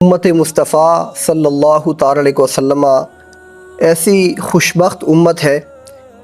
امت مصطفیٰ صلی اللہ تعالی علیہ وسلم ایسی خوشبخت امت ہے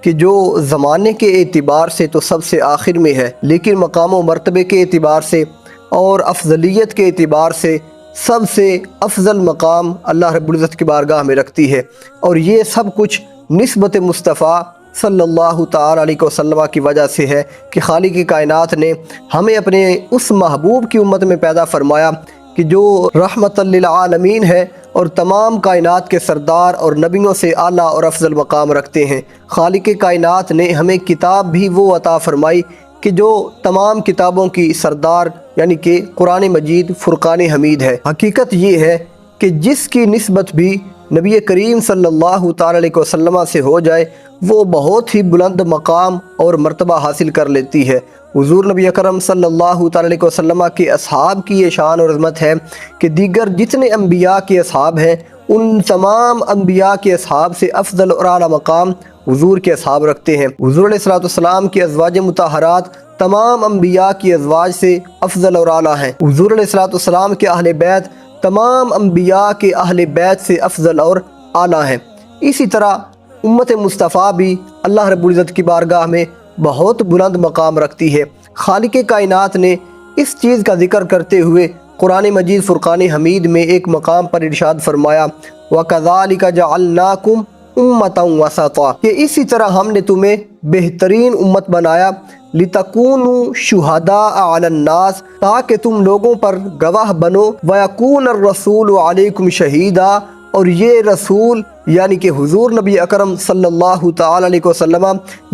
کہ جو زمانے کے اعتبار سے تو سب سے آخر میں ہے، لیکن مقام و مرتبے کے اعتبار سے اور افضلیت کے اعتبار سے سب سے افضل مقام اللہ رب العزت کی بارگاہ میں رکھتی ہے، اور یہ سب کچھ نسبت مصطفیٰ صلی اللہ تعالی علیہ وسلم کی وجہ سے ہے کہ خالق کائنات نے ہمیں اپنے اس محبوب کی امت میں پیدا فرمایا کہ جو رحمت للعالمین ہے اور تمام کائنات کے سردار اور نبیوں سے اعلیٰ اور افضل مقام رکھتے ہیں۔ خالق کائنات نے ہمیں کتاب بھی وہ عطا فرمائی کہ جو تمام کتابوں کی سردار یعنی کہ قرآن مجید فرقان حمید ہے۔ حقیقت یہ ہے کہ جس کی نسبت بھی نبی کریم صلی اللہ تعالی علیہ وسلم سے ہو جائے وہ بہت ہی بلند مقام اور مرتبہ حاصل کر لیتی ہے۔ حضور نبی اکرم صلی اللہ تعالی علیہ وسلم کے اصحاب کی یہ شان اور عظمت ہے کہ دیگر جتنے انبیاء کے اصحاب ہیں ان تمام انبیاء کے اصحاب سے افضل اور اعلیٰ مقام حضور کے اصحاب رکھتے ہیں۔ حضور علیہ السلام کی ازواج مطہرات تمام انبیاء کی ازواج سے افضل اور اعلیٰ ہیں۔ حضور علیہ السلام کے اہل بیت تمام انبیاء کے اہل بیت سے افضل اور اعلیٰ ہیں۔ اسی طرح امت مصطفیٰ بھی اللہ رب العزت کی بارگاہ میں بہت بلند مقام رکھتی ہے۔ خالق کائنات نے اس چیز کا ذکر کرتے ہوئے قرآن مجید فرقان حمید میں ایک مقام پر ارشاد فرمایا وَكَذَلِكَ جَعَلْنَاكُمْ أُمَّةً وَسَطًا کہ اسی طرح ہم نے تمہیں بہترین امت بنایا لِتَكُونُوا شُهَدَاءَ عَلَى النَّاسِ تاکہ تم لوگوں پر گواہ بنو وَيَكُونَ الرَّسُولُ عَلَيْكُمْ شَهِيدًا اور یہ رسول یعنی کہ حضور نبی اکرم صلی اللہ تعالی علیہ وسلم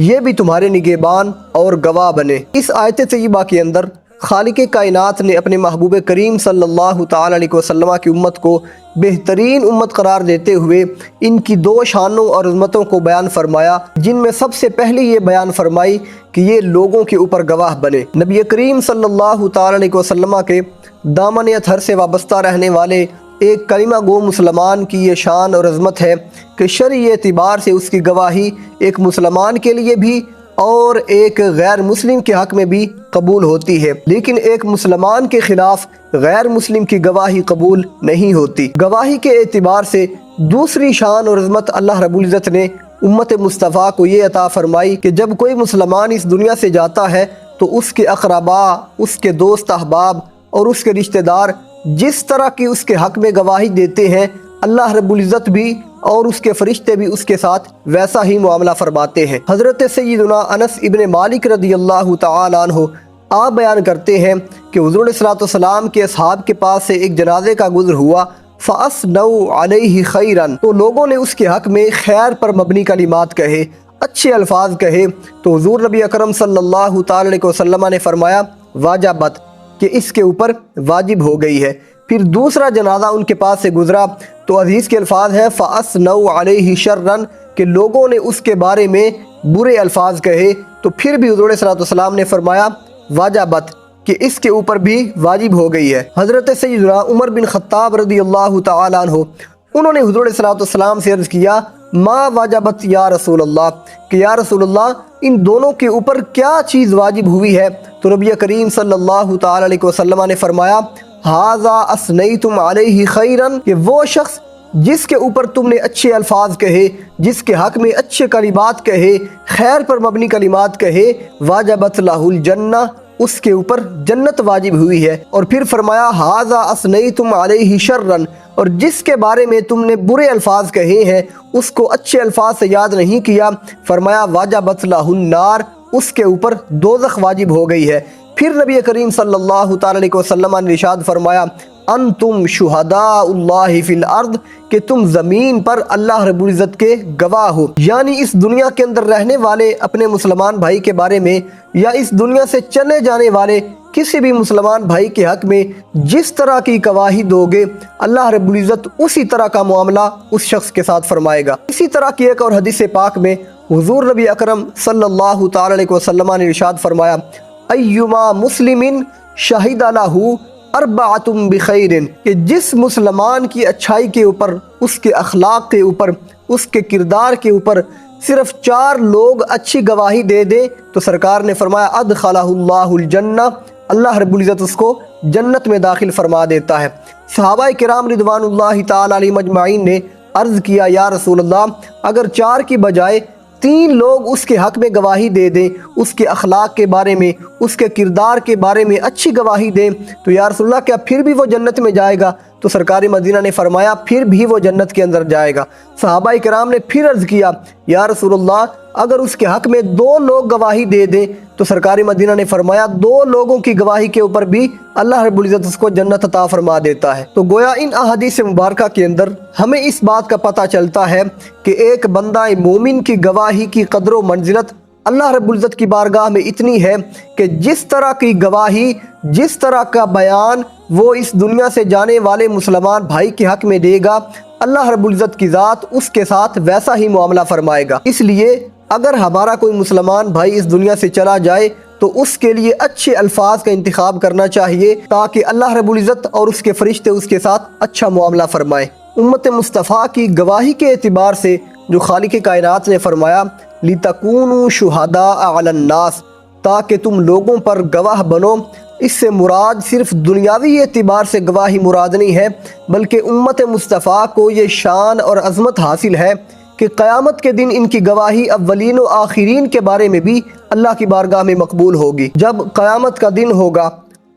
یہ بھی تمہارے نگہبان اور گواہ بنے۔ اس آیت طیبہ کے اندر خالق کائنات نے اپنے محبوب کریم صلی اللہ تعالی علیہ وسلم کی امت کو بہترین امت قرار دیتے ہوئے ان کی دو شانوں اور عظمتوں کو بیان فرمایا، جن میں سب سے پہلے یہ بیان فرمائی کہ یہ لوگوں کے اوپر گواہ بنے۔ نبی کریم صلی اللہ تعالی علیہ وسلم کے دامن اطہر سے وابستہ رہنے والے ایک کلمہ گو مسلمان کی یہ شان اور عظمت ہے کہ شرعی اعتبار سے اس کی گواہی ایک مسلمان کے لیے بھی اور ایک غیر مسلم کے حق میں بھی قبول ہوتی ہے، لیکن ایک مسلمان کے خلاف غیر مسلم کی گواہی قبول نہیں ہوتی۔ گواہی کے اعتبار سے دوسری شان اور عظمت اللہ رب العزت نے امت مصطفیٰ کو یہ عطا فرمائی کہ جب کوئی مسلمان اس دنیا سے جاتا ہے تو اس کے اقربا، اس کے دوست احباب اور اس کے رشتہ دار جس طرح کی اس کے حق میں گواہی دیتے ہیں اللہ رب العزت بھی اور اس کے فرشتے بھی اس کے ساتھ ویسا ہی معاملہ فرماتے ہیں۔ حضرت سیدنا انس ابن مالک رضی اللہ تعالی عنہ آپ بیان کرتے ہیں کہ حضور علیہ السلام کے اصحاب کے پاس سے ایک جنازے کا گزر ہوا فَأَثْنَوْا عَلَيْهِ خَيْرًا تو لوگوں نے اس کے حق میں خیر پر مبنی کلمات کہے، اچھے الفاظ کہے، تو حضور نبی اکرم صلی اللہ تعالی علیہ وسلم نے فرمایا واجبت کہ اس کے اوپر واجب ہو گئی ہے۔ پھر دوسرا جنازہ ان کے پاس سے گزرا تو حدیث کے الفاظ ہیں فَأَثْنَوْا عَلَيْهِ شَرًّا کہ لوگوں نے اس کے بارے میں برے الفاظ کہے، تو پھر بھی حضور صلی اللہ علیہ وسلم نے فرمایا واجبت کہ اس کے اوپر بھی واجب ہو گئی ہے۔ حضرت سیدنا عمر بن خطاب رضی اللہ تعالی عنہ انہوں نے حضور صلی اللہ علیہ وسلم سے عرض کیا ما واجبت یا رسول اللہ کہ یا رسول اللہ ان دونوں کے اوپر کیا چیز واجب ہوئی ہے؟ تو نبی کریم صلی اللہ تعالی علیہ وسلم نے فرمایا ھذا اثنیتم علیہ خیرا کہ وہ شخص جس کے اوپر تم نے اچھے الفاظ کہے، جس کے حق میں اچھے کلمات کہے، خیر پر مبنی کلمات کہے، واجبت لہ الجنہ اس کے اوپر جنت واجب ہوئی ہے۔ اور پھر فرمایا ھذا اثنیتم علیہ شرا اور جس کے بارے میں تم نے برے الفاظ کہے ہیں اس کو اچھے الفاظ سے یاد نہیں کیا، فرمایا واجبت لہ النار اس کے اوپر دوزخ واجب ہو گئی ہے۔ پھر نبی کریم صلی اللہ تعالی علیہ وسلم نے ارشاد فرمایا انتم شہداء اللہ فی الارض کہ تم زمین پر اللہ رب العزت کے گواہ ہو، یعنی اس دنیا کے اندر رہنے والے اپنے مسلمان بھائی کے بارے میں یا اس دنیا سے چلے جانے والے کسی بھی مسلمان بھائی کے حق میں جس طرح کی گواہی دو گے اللہ رب العزت اسی طرح کا معاملہ اس شخص کے ساتھ فرمائے گا۔ اسی طرح کی ایک اور حدیث پاک میں حضور نبی اکرم صلی اللہ تعالی علیہ وسلم نے ارشاد فرمایا ایما مسلم شہد لہ اربعۃ بخیر کہ جس مسلمان کی اچھائی کے اوپر، اس کے اخلاق کے اوپر، اس کے کردار کے اوپر صرف 4 لوگ اچھی گواہی دے دیں تو سرکار نے فرمایا ادخلہ اللہ الجنہ اللہ رب العزت اس کو جنت میں داخل فرما دیتا ہے۔ صحابہ کرام رضوان اللہ تعالی علیہم اجمعین نے عرض کیا یا رسول اللہ، اگر 4 کی بجائے 3 لوگ اس کے حق میں گواہی دے دیں، اس کے اخلاق کے بارے میں، اس کے کردار کے بارے میں اچھی گواہی دیں، تو یا رسول اللہ کیا پھر بھی وہ جنت میں جائے گا؟ تو سرکار مدینہ نے فرمایا پھر بھی وہ جنت کے اندر جائے گا۔ صحابہ کرام نے پھر عرض کیا یا رسول اللہ، اگر اس کے حق میں 2 لوگ گواہی دے دیں، تو سرکار مدینہ نے فرمایا 2 لوگوں کی گواہی کے اوپر بھی اللہ رب العزت اس کو جنت عطا فرما دیتا ہے۔ تو گویا ان احادیث مبارکہ کے اندر ہمیں اس بات کا پتہ چلتا ہے کہ ایک بندہ مومن کی گواہی کی قدر و منزلت اللہ رب العزت کی بارگاہ میں اتنی ہے کہ جس طرح کی گواہی، جس طرح کا بیان وہ اس دنیا سے جانے والے مسلمان بھائی کے حق میں دے گا، اللہ رب العزت کی ذات اس کے ساتھ ویسا ہی معاملہ فرمائے گا۔ اس لیے اگر ہمارا کوئی مسلمان بھائی اس دنیا سے چلا جائے تو اس کے لیے اچھے الفاظ کا انتخاب کرنا چاہیے تاکہ اللہ رب العزت اور اس کے فرشتے اس کے ساتھ اچھا معاملہ فرمائے۔ امت مصطفیٰ کی گواہی کے اعتبار سے جو خالق کائنات نے فرمایا لِتَكُونُوا شُهَدَاءَ عَلَى النَّاسِ، تاکہ تم لوگوں پر گواہ بنو، اس سے مراد صرف دنیاوی اعتبار سے گواہی مراد نہیں ہے، بلکہ امت مصطفیٰ کو یہ شان اور عظمت حاصل ہے کہ قیامت کے دن ان کی گواہی اولین و آخرین کے بارے میں بھی اللہ کی بارگاہ میں مقبول ہوگی۔ جب قیامت کا دن ہوگا،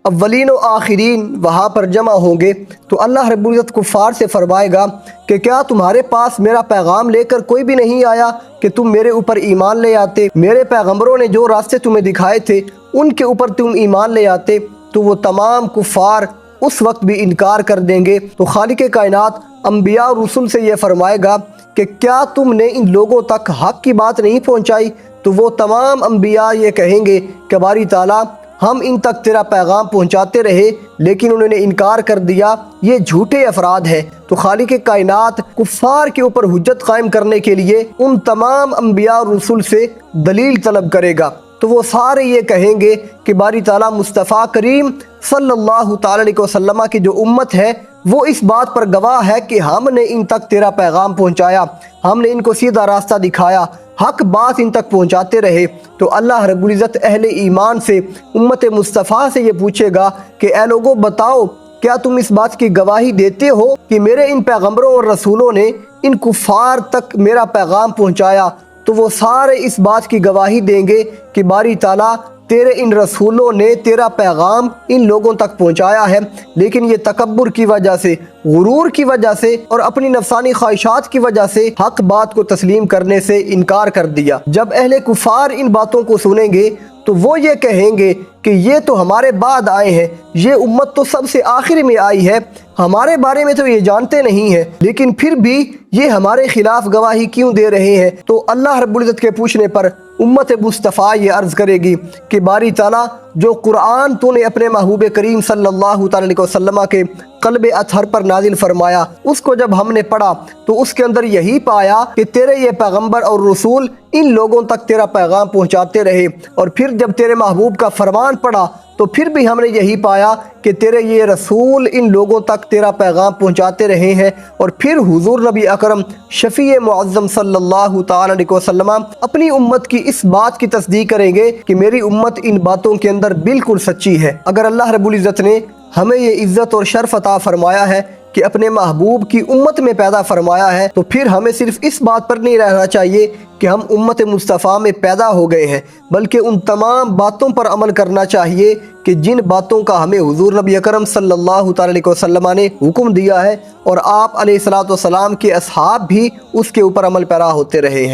اولین و آخرین وہاں پر جمع ہوں گے، تو اللہ رب العزت کفار سے فرمائے گا کہ کیا تمہارے پاس میرا پیغام لے کر کوئی بھی نہیں آیا کہ تم میرے اوپر ایمان لے آتے؟ میرے پیغمبروں نے جو راستے تمہیں دکھائے تھے ان کے اوپر تم ایمان لے آتے؟ تو وہ تمام کفار اس وقت بھی انکار کر دیں گے۔ تو خالق کائنات انبیاء اور رسل سے یہ فرمائے گا کہ کیا تم نے ان لوگوں تک حق کی بات نہیں پہنچائی؟ تو وہ تمام انبیاء یہ کہیں گے کہ باری تعالیٰ ہم ان تک تیرا پیغام پہنچاتے رہے لیکن انہوں نے انکار کر دیا، یہ جھوٹے افراد ہیں۔ تو خالق کائنات کفار کے اوپر حجت قائم کرنے کے لیے ان تمام انبیاء اور رسول سے دلیل طلب کرے گا۔ تو وہ سارے یہ کہیں گے کہ باری تعالیٰ مصطفیٰ کریم صلی اللہ تعالی علیہ وسلم کی جو امت ہے وہ اس بات پر گواہ ہے کہ ہم نے ان تک تیرا پیغام پہنچایا، ہم نے ان کو سیدھا راستہ دکھایا، حق بات ان تک پہنچاتے رہے۔ تو اللہ رب العزت اہل ایمان سے، امت مصطفیٰ سے یہ پوچھے گا کہ اے لوگوں بتاؤ، کیا تم اس بات کی گواہی دیتے ہو کہ میرے ان پیغمبروں اور رسولوں نے ان کفار تک میرا پیغام پہنچایا؟ تو وہ سارے اس بات کی گواہی دیں گے کہ باری تعالیٰ تیرے ان رسولوں نے تیرا پیغام ان لوگوں تک پہنچایا ہے، لیکن یہ تکبر کی وجہ سے، غرور کی وجہ سے اور اپنی نفسانی خواہشات کی وجہ سے حق بات کو تسلیم کرنے سے انکار کر دیا۔ جب اہل کفار ان باتوں کو سنیں گے تو وہ یہ کہیں گے کہ یہ تو ہمارے بعد آئے ہیں، یہ امت تو سب سے آخر میں آئی ہے، ہمارے بارے میں تو یہ جانتے نہیں ہیں، لیکن پھر بھی یہ ہمارے خلاف گواہی کیوں دے رہے ہیں؟ تو اللہ رب العزت کے پوچھنے پر امت مصطفیٰ یہ عرض کرے گی کہ باری تعالیٰ جو قرآن تو نے اپنے محبوب کریم صلی اللہ تعالی علیہ وسلم کے قلب اطہر پر نازل فرمایا، اس کو جب ہم نے پڑھا تو اس کے اندر یہی پایا کہ تیرے یہ پیغمبر اور رسول ان لوگوں تک تیرا پیغام پہنچاتے رہے، اور پھر جب تیرے محبوب کا فرمان پڑھا تو پھر بھی ہم نے یہی پایا کہ تیرے یہ رسول ان لوگوں تک تیرا پیغام پہنچاتے رہے ہیں، اور پھر حضور نبی اکرم شفیع معظم صلی اللہ تعالی علیہ وسلم اپنی امت کی اس بات کی تصدیق کریں گے کہ میری امت ان باتوں کے اندر بالکل سچی ہے۔ اگر اللہ رب العزت نے ہمیں یہ عزت اور شرف عطا فرمایا ہے کہ اپنے محبوب کی امت میں پیدا فرمایا ہے، تو پھر ہمیں صرف اس بات پر نہیں رہنا چاہیے کہ ہم امت مصطفیٰ میں پیدا ہو گئے ہیں، بلکہ ان تمام باتوں پر عمل کرنا چاہیے کہ جن باتوں کا ہمیں حضور نبی اکرم صلی اللہ تعالی علیہ وسلم نے حکم دیا ہے، اور آپ علیہ الصلوۃ والسلام کے اصحاب بھی اس کے اوپر عمل پیرا ہوتے رہے ہیں۔